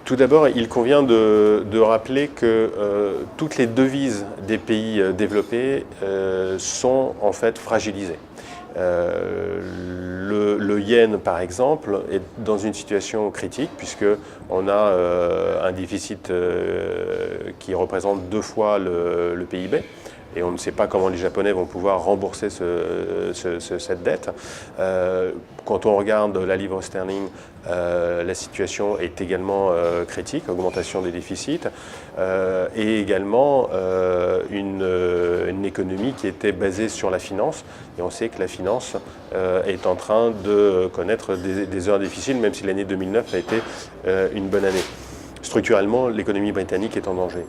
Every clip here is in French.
Tout d'abord, il convient de rappeler que toutes les devises des pays développés sont en fait fragilisées. Le yen, par exemple, est dans une situation critique puisqu'on a un déficit qui représente 2 fois le PIB. Et on ne sait pas comment les Japonais vont pouvoir rembourser cette dette. Quand on regarde la livre sterling, la situation est également critique, augmentation des déficits, et également une économie qui était basée sur la finance. Et on sait que la finance est en train de connaître des heures difficiles, même si l'année 2009 a été une bonne année. Structurellement, l'économie britannique est en danger.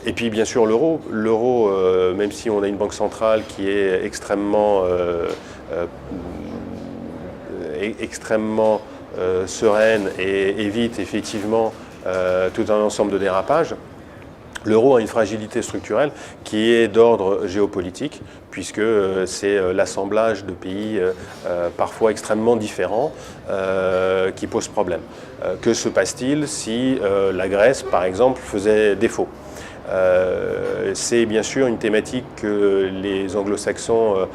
Et puis bien sûr l'euro. L'euro, même si on a une banque centrale qui est extrêmement sereine et évite effectivement tout un ensemble de dérapages, l'euro a une fragilité structurelle qui est d'ordre géopolitique, puisque c'est l'assemblage de pays parfois extrêmement différents qui pose problème. Que se passe-t-il si la Grèce, par exemple, faisait défaut ? C'est bien sûr une thématique que les anglo-saxons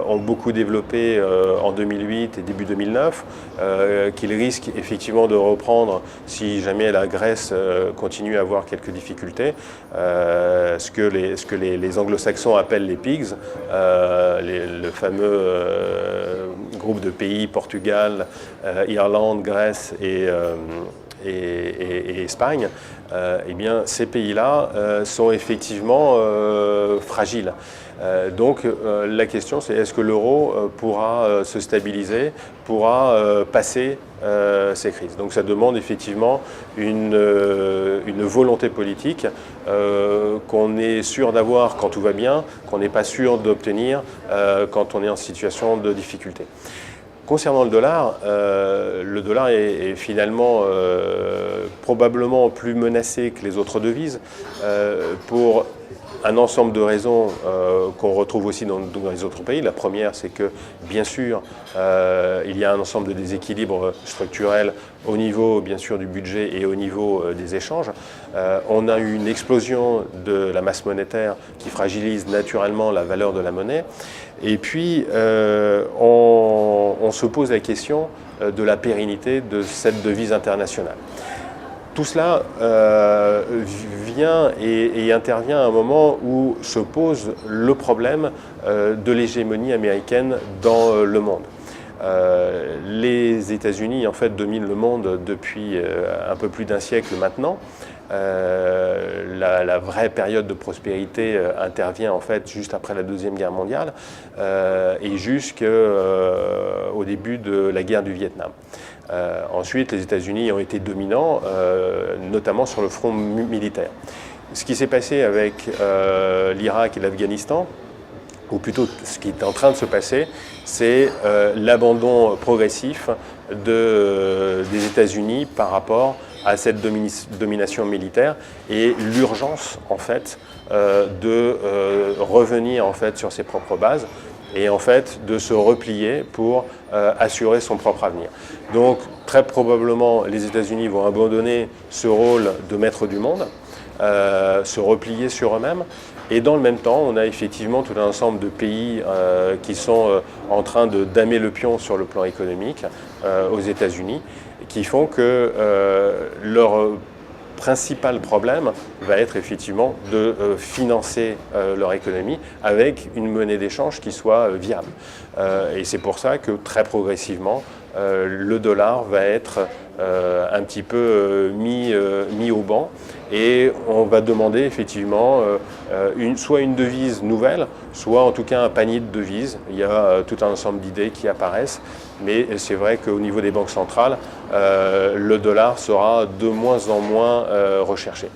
ont beaucoup développée en 2008 et début 2009, qu'ils risquent effectivement de reprendre si jamais la Grèce continue à avoir quelques difficultés. Ce que les anglo-saxons appellent les pigs, le fameux groupe de pays, Portugal, Irlande, Grèce et Espagne, eh bien, ces pays-là sont effectivement fragiles. Donc la question c'est est-ce que l'euro pourra se stabiliser, pourra passer ces crises. Donc ça demande effectivement une volonté politique qu'on est sûr d'avoir quand tout va bien, qu'on n'est pas sûr d'obtenir quand on est en situation de difficulté. Concernant le dollar est finalement probablement plus menacé que les autres devises pour un ensemble de raisons qu'on retrouve aussi dans les autres pays. La première, c'est que, bien sûr, il y a un ensemble de déséquilibres structurels au niveau, bien sûr, du budget et au niveau des échanges. On a eu une explosion de la masse monétaire qui fragilise naturellement la valeur de la monnaie. Et puis, on se pose la question de la pérennité de cette devise internationale. Tout cela vient et intervient à un moment où se pose le problème de l'hégémonie américaine dans le monde. Les États-Unis en fait dominent le monde depuis un peu plus d'un siècle maintenant. La vraie période de prospérité intervient en fait juste après la Deuxième Guerre mondiale et jusqu'au début de la guerre du Vietnam. Ensuite, les États-Unis ont été dominants, notamment sur le front militaire. Ce qui s'est passé avec l'Irak et l'Afghanistan, ou plutôt ce qui est en train de se passer, c'est l'abandon progressif des États-Unis par rapport à cette domination militaire et l'urgence en fait de revenir en fait sur ses propres bases et en fait de se replier pour assurer son propre avenir. Donc très probablement les États-Unis vont abandonner ce rôle de maître du monde, se replier sur eux-mêmes. Et dans le même temps, on a effectivement tout un ensemble de pays qui sont en train de damer le pion sur le plan économique aux États-Unis, qui font que leur principal problème va être effectivement de financer leur économie avec une monnaie d'échange qui soit viable. Et c'est pour ça que très progressivement, le dollar va être un petit peu mis au banc et on va demander effectivement soit une devise nouvelle, soit en tout cas un panier de devises. Il y a tout un ensemble d'idées qui apparaissent, mais c'est vrai qu'au niveau des banques centrales, le dollar sera de moins en moins recherché.